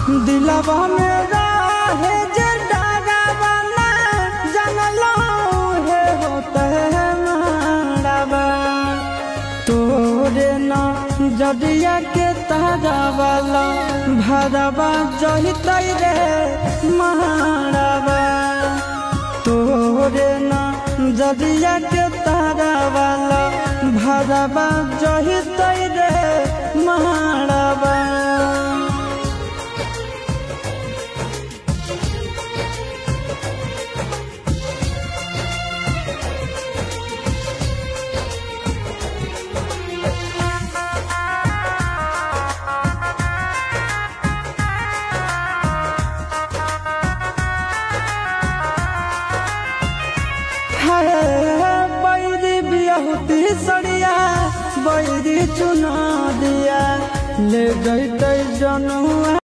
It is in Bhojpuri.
दिलवा में रहे जे डरावना जानलो है होता है मारवा तोरे ना जदिया के तारा वाला भरवा जहितै रे मारवा तोरे ना जदिया के तारा वाला भरवा जहितै रे मारवा। बैरी बियाहुती सड़िया बैरी चुना दिया ले गई जनुआ।